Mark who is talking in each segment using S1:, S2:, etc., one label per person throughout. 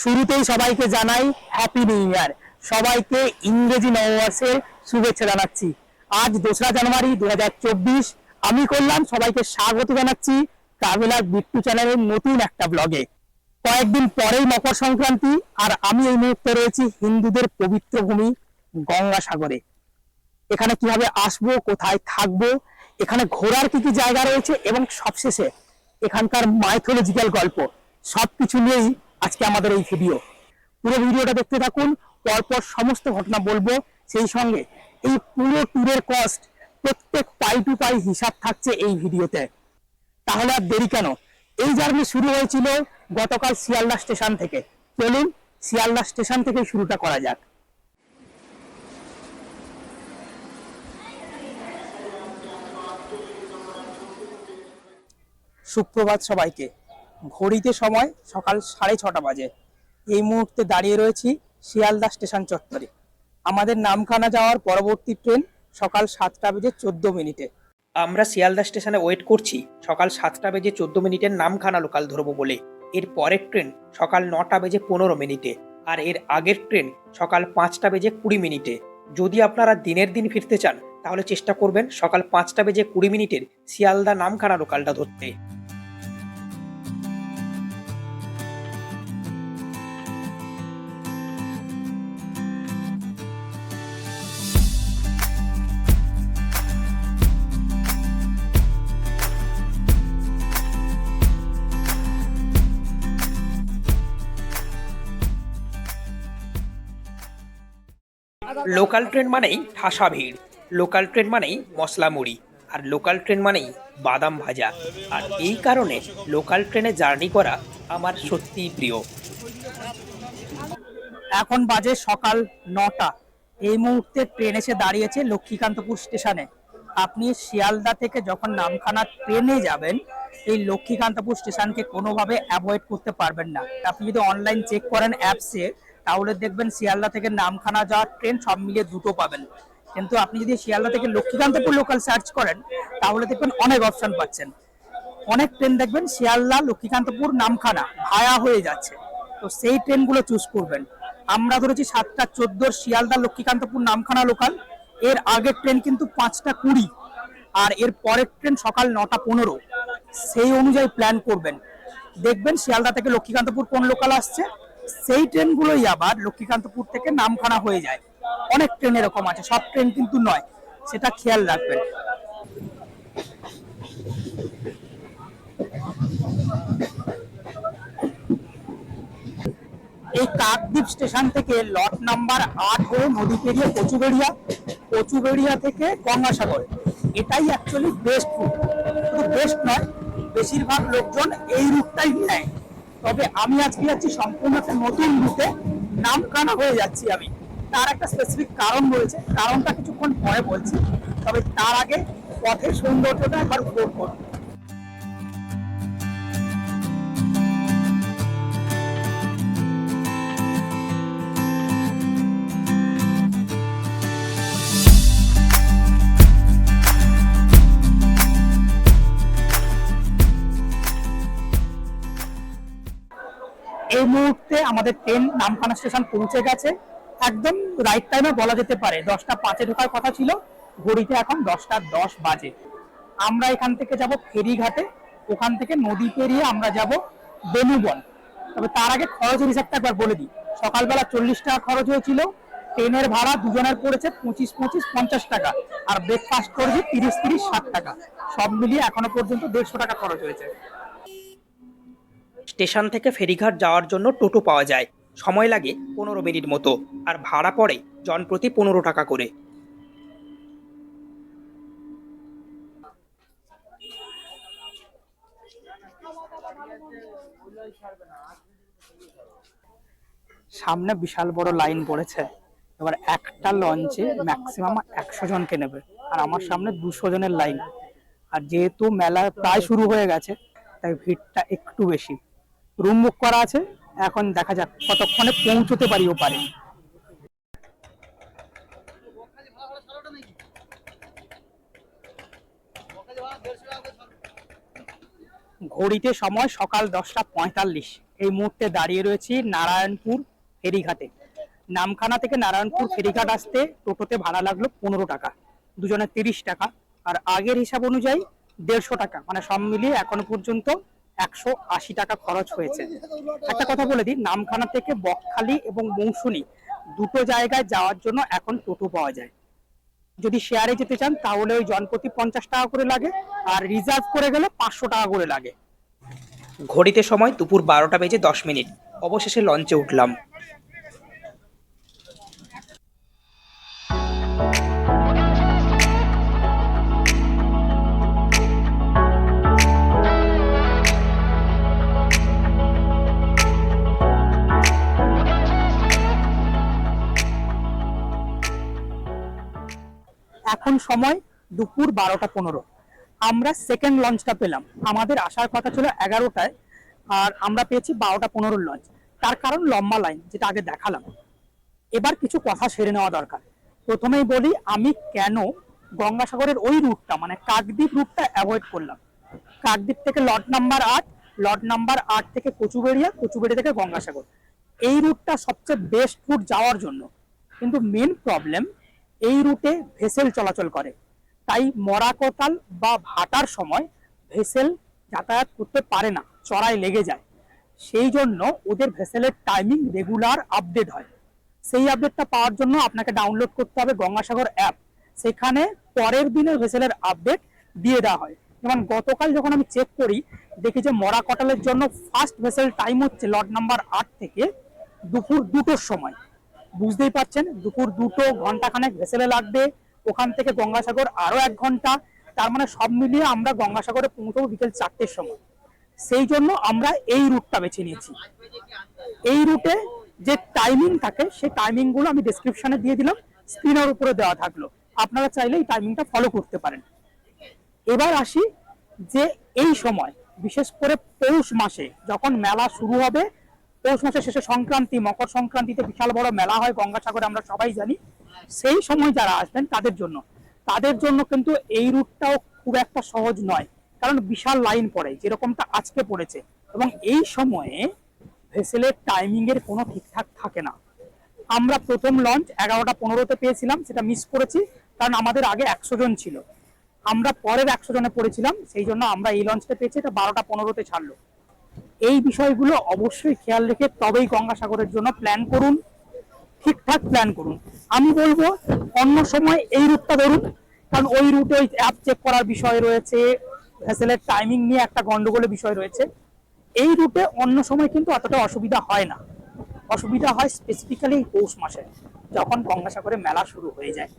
S1: শুরুতেই সবাইকে জানাই হ্যাপি নিউ ইয়ার। সবাইকে ইংরেজি নববর্ষের শুভেচ্ছা জানাচ্ছি। আজ 2রা জানুয়ারি 2024। আমি করলাম সবাইকে স্বাগত জানাচ্ছি ট্রাভেলার বিট্টু চ্যানেলের নতুন একটা ব্লগে। কয়েকদিন পরেই মকর সংক্রান্তি, আর আমি এই মুহূর্তে রয়েছি হিন্দুদের পবিত্র ভূমি গঙ্গাসাগরে। এখানে কিভাবে আসবো, কোথায় থাকবো, এখানে ঘোরার কি কি জায়গা রয়েছে, এবং সবশেষে এখানকার মাইথোলজিক্যাল গল্প, সবকিছু নিয়েই আজকে আমাদের এই ভিডিও। পুরো ভিডিওটা দেখতে থাকুন, পরপর সমস্ত ঘটনা বলবো। সেই সঙ্গে এই পুরো ট্যুরের কস্ট প্রত্যেক পাই টু পাই হিসাব থাকছে এই ভিডিওতে। তাহলে আর দেরি কেন, এই জার্নি শুরু হয়েছিল গতকাল শিয়ালদা স্টেশন থেকে। চলুন শিয়ালদা স্টেশন থেকে শুরুটা করা যাক। সুপ্রভাত সবাইকে। ঘড়িতে সময় সকাল 6:30 বাজে। এই মুহূর্তে দাঁড়িয়ে রয়েছি শিয়ালদা স্টেশন চত্বরে। আমাদের নামখানা যাওয়ার পরবর্তী ট্রেন সকাল 7:14
S2: আমরা শিয়ালদা স্টেশনে ওয়েট করছি সকাল 7:14 নামখানা লোকাল ধরবো বলে। এর পরের ট্রেন সকাল 9:15, আর এর আগের ট্রেন সকাল 5:20। যদি আপনারা দিনের দিন ফিরতে চান তাহলে চেষ্টা করবেন সকাল 5:20 শিয়ালদা নামখানা লোকালটা ধরতে। লোকাল ট্রেন মানেই ঠাসা ভিড়, লোকাল ট্রেন মানেই মশলা মুড়ি, আর লোকাল ট্রেন মানেই বাদাম ভাজা। আর এই কারণে লোকাল ট্রেনে জার্নি করা আমার সত্যিই প্রিয়।
S1: এখন বাজে সকাল 9টা। এই মুহূর্তে ট্রেন এসে দাঁড়িয়েছে লক্ষ্মীকান্তপুর স্টেশনে। আপনি শিয়ালদা থেকে যখন নামখানা ট্রেনে যাবেন, এই লক্ষ্মীকান্তপুর স্টেশনকে কোনোভাবে অ্যাভয়েড করতে পারবেন না। আপনি যদি অনলাইন চেক করেন অ্যাপসে, তাহলে দেখবেন শিয়ালদা থেকে নামখানা যাওয়ার ট্রেন সব মিলিয়ে 2টো পাবেন। কিন্তু আপনি যদি শিয়ালদা থেকে লক্ষ্মীকান্তপুর লোকাল সার্চ করেন, তাহলে দেখবেন অনেক অপশন পাচ্ছেন। অনেক ট্রেন দেখবেন শিয়ালদা লক্ষ্মীকান্তপুর নামখানা ভায়া হয়ে যাচ্ছে, তো সেই ট্রেনগুলো চুজ করবেন। আমরা ধরেছি 7:14 শিয়ালদা লক্ষ্মীকান্তপুর নামখানা লোকাল। এর আগের ট্রেন কিন্তু 5:20, আর এর পরের ট্রেন সকাল 9:15। সেই অনুযায়ী প্ল্যান করবেন। দেখবেন শিয়ালদা থেকে লক্ষ্মীকান্তপুর কোন লোকাল আসছে, সেই ট্রেনগুলোই আবার লক্ষ্মীকান্তপুর থেকে নামখানা হয়ে যায়। অনেক ট্রেন এরকম আছে, সব ট্রেন কিন্তু নয়, সেটা খেয়াল রাখবেন। এই কাকদ্বীপ স্টেশন থেকে লট নাম্বার 8 হয়ে নদী পেরিয়ে কচুবেড়িয়া থেকে গঙ্গাসাগর, এটাই অ্যাকচুয়ালি বেস্ট রুট। শুধু বেস্ট নয়, বেশিরভাগ লোকজন এই রুটটাই নেয়। তবে আমি আজকে যাচ্ছি সম্পূর্ণ একটা নতুন রুটে, নামখানা হয়ে যাচ্ছি আমি। তার একটা স্পেসিফিক কারণ রয়েছে, কারণটা কিছুক্ষণ পরে বলছি। তবে তার আগে পথের সৌন্দর্যটা একবার উপভোগ করুন। এই মুহূর্তে আমাদের ট্রেন নামখানা স্টেশন পৌঁছে গেছে। একদম রাইট টাইমে বলা যেতে পারে। 10:05 ঢোকার কথা ছিল, ঘড়িতে এখন 10:10 বাজে। আমরা এখান থেকে যাব ফেরিঘাটে, ওখান থেকে নদী পেরিয়ে আমরা যাব বেনুবন। তবে তার আগে খরচের হিসাবটা একবার বলে দিই। সকালবেলা 40 টাকা খরচ হয়েছিল। ট্রেনের ভাড়া দুজনের পড়েছে 25-25 50 টাকা, আর ব্রেকফাস্ট করেছি 30-30 60 টাকা। সব মিলিয়ে এখনো পর্যন্ত 150 টাকা খরচ হয়েছে।
S2: স্টেশন থেকে ফেরিঘাট যাওয়ার জন্য টোটো পাওয়া যায়, সময় লাগে 15 মিনিট মতো, আর ভাড়া পড়ে জনপ্রতি 15 টাকা করে।
S1: সামনে বিশাল বড় লাইন পড়েছে। এবার একটা লঞ্চে ম্যাক্সিমাম 100 জনকে নেবে, আর আমার সামনে 200 জনের লাইন। আর যেহেতু মেলা প্রায় শুরু হয়ে গেছে, তাই ভিড়টা একটু বেশি। রুম বুক করা আছে, এখন দেখা যাক কতক্ষণে পৌঁছতে পারিও পারে। ঘড়িতে সময় সকাল 10:45। এই মুহূর্তে দাঁড়িয়ে রয়েছি নারায়ণপুর ফেরিঘাটে। নামখানা থেকে নারায়ণপুর ফেরিঘাট আসতে টোটোতে ভাড়া লাগলো 15 টাকা, দুজনে 30 টাকা, আর আগের হিসাব অনুযায়ী 150 টাকা, মানে সব মিলিয়ে এখনো পর্যন্ত 180 টাকা খরচ হয়েছে। একটা কথা বলে দিই, নামখানা থেকে বকখালি এবং মৌসুনী দুটো জায়গায় যাওয়ার জন্য এখন টোটো পাওয়া যায়। যদি শেয়ারে যেতে চান তাহলে ওই জনপ্রতি 50 টাকা করে লাগে, আর রিজার্ভ করে গেলে 500 টাকা করে লাগে।
S2: ঘড়িতে সময় দুপুর 12টা বেজে 10 মিনিট। অবশেষে লঞ্চে উঠলাম।
S1: এখন সময় দুপুর 12টা 15। আমরা সেকেন্ড লঞ্চটা পেলাম। আমাদের আসার কথা ছিল 11টায়, আর আমরা পেয়েছি 12টা 15 লঞ্চ। তার কারণ লম্বা লাইন, যেটা আগে দেখালাম। এবার কিছু কথা সেরে নেওয়া দরকার। প্রথমেই বলি আমি কেন গঙ্গাসাগরের ওই রুটটা, মানে কাকদ্বীপ রুটটা অ্যাভয়েড করলাম। কাকদ্বীপ থেকে লট নাম্বার 8, লট নাম্বার 8 থেকে কচুবেড়িয়া, কচুবেড়িয়া থেকে গঙ্গাসাগর, এই রুটটা সবচেয়ে বেস্ট রুট যাওয়ার জন্য। কিন্তু মেন প্রবলেম, এই রুটে ভেসেল চলাচল করে, তাই মরাকোটাল বা ভাটার সময় ভেসেল যাতায়াত করতে পারে না, চড়াই লেগে যায়। সেই জন্য ওদের ভেসেলের টাইমিং রেগুলার আপডেট হয়। সেই আপডেটটা পাওয়ার জন্য আপনাকে ডাউনলোড করতে হবে গঙ্গাসাগর অ্যাপ। সেখানে পরের দিনের ভেসেলের আপডেট দিয়ে দেওয়া হয়। যেমন গতকাল যখন আমি চেক করি, দেখি যে মরাকোটালের জন্য ফার্স্ট ভেসেল টাইম হচ্ছে লট নাম্বার 8 থেকে দুপুর 2টোর সময়। বুঝতেই পারছেন, দুপুর 2টো, ঘন্টাখানেক ভেসেলে লাগবে। ওখান থেকে গঙ্গাসাগর আরো 1 ঘন্টা। তার মানে সব মিলিয়ে আমরা গঙ্গাসাগরে পৌঁছবো বিকেল 4টের সময়। সেই জন্য আমরা এই রুটটা বেছে নিয়েছি। এই রুটে যে টাইমিং থাকে, সেই টাইমিং গুলো আমি ডেসক্রিপশনে দিয়ে দিলাম, স্ক্রিনের উপরে দেওয়া থাকলো। আপনারা চাইলে এই টাইমিংটা ফলো করতে পারেন। এবার আসি যে এই সময়, বিশেষ করে পৌষ মাসে যখন মেলা শুরু হবে, পৌষ মাসের শেষে সংক্রান্তি, মকর সংক্রান্তিতে বিশাল বড় মেলা হয় গঙ্গাসাগরে, আমরা সবাই জানি। সেই সময় যারা আসবেন তাদের জন্য কিন্তু এই রুটটাও খুব একটা সহজ নয়, কারণ বিশাল লাইন পড়ে, যেরকমটা আজকে পড়েছে। এবং এই সময়ে ভেসেলের টাইমিং এর কোনো ঠিকঠাক থাকে না। আমরা প্রথম লঞ্চ 11টা 15-তে পেয়েছিলাম, সেটা মিস করেছি, কারণ আমাদের আগে 100 জন ছিল। আমরা পরের 100 জনে পড়েছিলাম, সেই জন্য আমরা এই লঞ্চটা পেয়েছি, এটা 12টা 15-তে ছাড়লো। এই বিষয়গুলো অবশ্যই খেয়াল রেখে তবেই গঙ্গাসাগরের জন্য প্ল্যান করুন, ঠিকঠাক প্ল্যান করুন। আমি বলবো অন্য সময় এই রুটটা ধরুন, কারণ ওই রুটে ওই অ্যাপ চেক করার বিষয় রয়েছে, ভেসেলের টাইমিং নিয়ে একটা গন্ডগোলের বিষয় রয়েছে। এই রুটে অন্য সময় কিন্তু অতটা অসুবিধা হয় না। অসুবিধা হয় স্পেসিফিক্যালি পৌষ মাসে, যখন গঙ্গাসাগরে মেলা শুরু হয়ে যায়।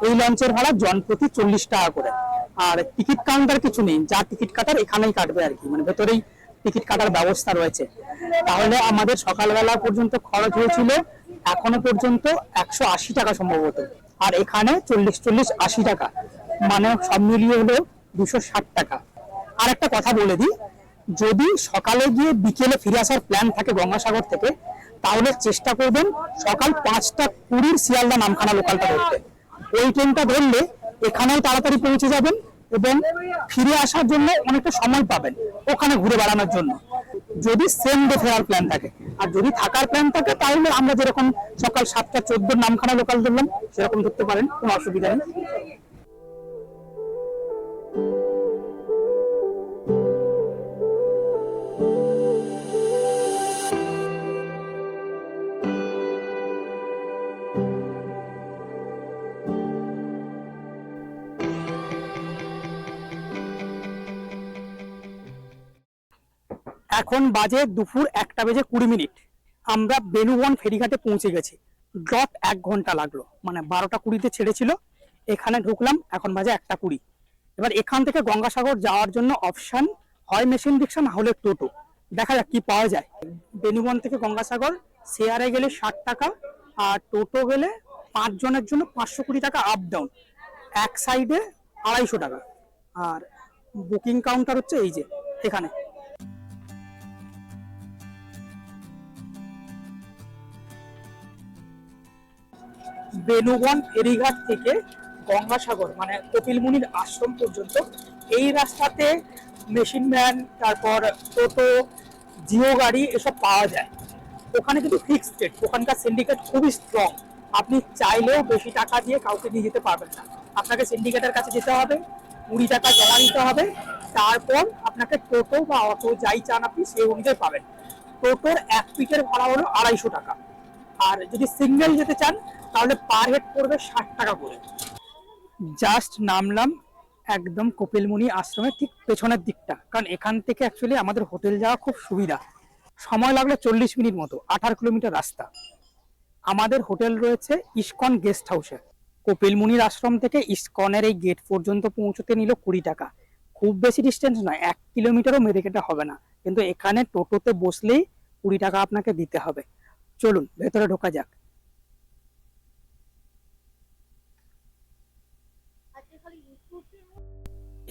S1: এই লঞ্চের ভাড়া জনপ্রতি 40 টাকা করে, আর টিকিট কাউন্টার কিছু নেই, যা টিকিট কাটার এখানেই কাটবে আর কি, মানে ভেতরেই টিকিট কাটার ব্যবস্থা রয়েছে। তাহলে আমাদের সকালবেলা পর্যন্ত খরচ হয়েছিল এখনো পর্যন্ত 180 টাকা সম্ভবত, আর এখানে 40-40-80 টাকা, মানে সব মিলিয়ে হলো 260 টাকা। আর একটা কথা বলে দিই, যদি সকালে গিয়ে বিকেলে ফিরে আসার প্ল্যান থাকে গঙ্গাসাগর থেকে, তাহলে চেষ্টা করবেন সকাল 5টা 20 শিয়ালদা নামখানা লোকালটা ধরতে। ওই ট্রেনটা ধরলে এখানেও তাড়াতাড়ি পৌঁছে যাবেন এবং ফিরে আসার জন্য অনেকটা সময় পাবেন ওখানে ঘুরে বেড়ানোর জন্য, যদি সেম ডে ফেরার প্ল্যান থাকে। আর যদি থাকার প্ল্যান থাকে, তাহলে আমরা যেরকম সকাল 7টা 14 নামখানা লোকাল ধরলাম, সেরকম ধরতে পারেন, কোনো অসুবিধা নেই। এখন বাজে দুপুর 1টা 20 আমরা বেনুবন ফেরিঘাটে পৌঁছে গেছি। ড্রপ 1 ঘন্টা লাগলো, মানে 12টা 20-তে ছেড়েছিল, এখানে ঢুকলাম, এখন বাজে 1টা 20। এবার এখান থেকে গঙ্গাসাগর যাওয়ার জন্য অপশন হয় মেশিন রিক্সা, না হলে টোটো। দেখা যাক কি পাওয়া যায়। বেনুবন থেকে গঙ্গাসাগর শেয়ারে গেলে 60 টাকা, আর টোটো গেলে 5 জনের জন্য 520 টাকা আপ ডাউন, এক সাইডে 250 টাকা। আর বুকিং কাউন্টার হচ্ছে এই যে এখানে। বেনুবন ফেরিঘাট থেকে গঙ্গাসাগর মানে কপিলমুনির আশ্রম পর্যন্ত এই রাস্তাতে মেশিন ভ্যান, তারপর টোটো, জিও গাড়ি এসব পাওয়া যায়। ওখানে কিন্তু ফিক্সড রেট, ওখানকার সিন্ডিকেট খুবই স্ট্রং। আপনি চাইলেও বেশি টাকা দিয়ে কাউকে নিয়ে যেতে পারবেন না। আপনাকে সিন্ডিকেটের কাছে যেতে হবে, 20 টাকা জমা দিতে হবে, তারপর আপনাকে টোটো বা অটো যাই চান আপনি সেই অনুযায়ী পাবেন। টোটোর এক পিঠের ভাড়া হলো 250 টাকা, আর যদি সিঙ্গেল যেতে চান তাহলে পার হেড পড়বে 60 টাকা করে। জাস্ট নামলাম একদম কপিলমুনি আশ্রমের ঠিক পেছনের দিকটা, কারণ এখান থেকে অ্যাকচুয়ালি আমাদের হোটেল যাওয়া খুব সুবিধা। সময় লাগলো 40 মিনিট মতো, 18 কিলোমিটার রাস্তা। আমাদের হোটেল রয়েছে ইস্কন গেস্ট হাউসে। কপিলমুনির আশ্রম থেকে ইস্কনের এই গেট পর্যন্ত পৌঁছতে নিল 20 টাকা। খুব বেশি ডিস্টেন্স নয়, 1 কিলোমিটারও মেরে কেটে হবে না, কিন্তু এখানে টোটোতে বসলেই 20 টাকা আপনাকে দিতে হবে। চলুন ভেতরে ঢোকা যাক।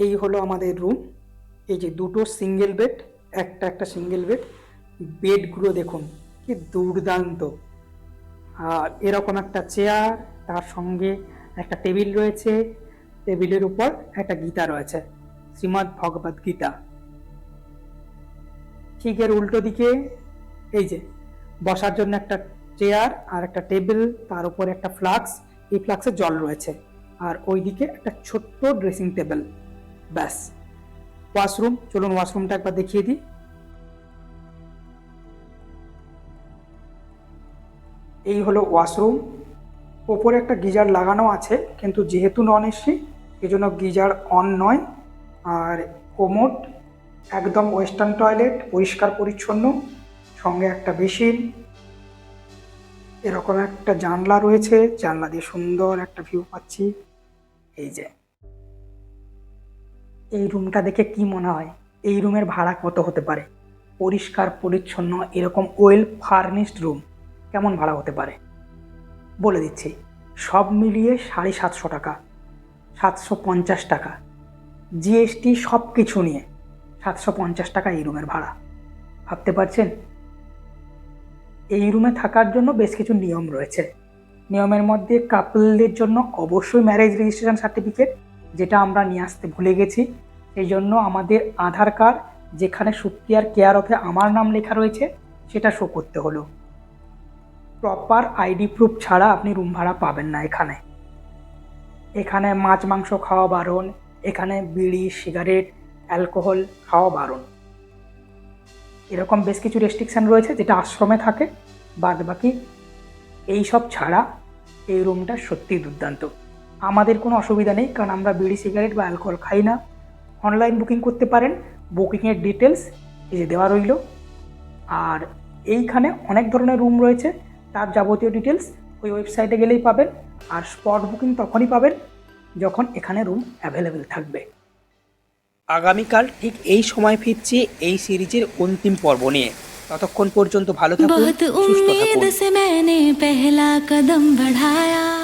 S1: এই হলো আমাদের রুম। এই যে দুটো সিঙ্গেল বেড, একটা সিঙ্গেল বেড। বেডগুলো দেখুন কি দুর্দান্ত। আর এরকম একটা চেয়ার, তার সঙ্গে একটা টেবিল রয়েছে, টেবিলের উপর একটা গীতা রয়েছে, শ্রীমদ্ ভগবত গীতা। ঠিক এর উল্টো দিকে এই যে বসার জন্য একটা চেয়ার আর একটা টেবিল, তার উপর একটা ফ্লাক্স, এই ফ্লাক্সে জল রয়েছে। আর ওইদিকে একটা ছোট্ট ড্রেসিং টেবিল, ব্যাস। ওয়াশরুম, চলুন ওয়াশরুমটা একবার দেখিয়ে দিই। এই হলো ওয়াশরুম। ওপরে একটা গিজার লাগানো আছে, কিন্তু যেহেতু নন এসি সেজন্য গিজার অন নয়। আর কোমোড, একদম ওয়েস্টার্ন টয়লেট, পরিষ্কার পরিচ্ছন্ন, সঙ্গে একটা বেসিন। এরকম একটা জানলা রয়েছে, জানলা দিয়ে সুন্দর একটা ভিউ পাচ্ছি। এই যে এই রুমটা দেখে কি মনে হয় এই রুমের ভাড়া কত হতে পারে? পরিষ্কার পরিচ্ছন্ন এরকম ওয়েল ফার্নিশড রুম কেমন ভাড়া হতে পারে বলে দিচ্ছি। সব মিলিয়ে 750 টাকা, 750 টাকা, জিএসটি সব কিছু নিয়ে 750 টাকা এই রুমের ভাড়া। ভাবতে পারছেন? এই রুমে থাকার জন্য বেশ কিছু নিয়ম রয়েছে। নিয়মের মধ্যে কাপলদের জন্য অবশ্যই ম্যারেজ রেজিস্ট্রেশন সার্টিফিকেট, যেটা আমরা নিয়ে আসতে ভুলে গেছি। সেই জন্য আমাদের আধার কার্ড, যেখানে সুপ্রিয়ার কেয়ার অফে আমার নাম লেখা রয়েছে, সেটা শো করতে হলো। প্রপার আইডি প্রুফ ছাড়া আপনি রুম ভাড়া পাবেন না এখানে। এখানে মাছ মাংস খাওয়া বারণ, এখানে বিড়ি সিগারেট অ্যালকোহল খাওয়া বারণ। এরকম বেশ কিছু রেস্ট্রিকশান রয়েছে যেটা আশ্রমে থাকে। বাদ বাকি এইসব ছাড়া এই রুমটা সত্যিই দুর্দান্ত। আমাদের কোনো অসুবিধা নেই, কারণ আমরা বিড়ি সিগারেট বা অ্যালকোহল খাই না। অনলাইন বুকিং করতে পারেন, বুকিংয়ের ডিটেলস এই যে দেওয়া রইল। আর এইখানে অনেক ধরনের রুম রয়েছে, তার যাবতীয় ডিটেলস ওই ওয়েবসাইটে গেলেই পাবেন। আর স্পট বুকিং তখনই পাবেন যখন এখানে রুম অ্যাভেলেবেল থাকবে।
S2: আগামীকাল ঠিক এই সময় ফিরছি এই সিরিজের অন্তিম পর্ব নিয়ে। ততক্ষণ পর্যন্ত ভালো থাকুন,
S3: बहुत
S2: সুস্থ
S3: उम्मीद
S2: থাকুন।
S3: से मैंने पहला कदम बढ़ाया।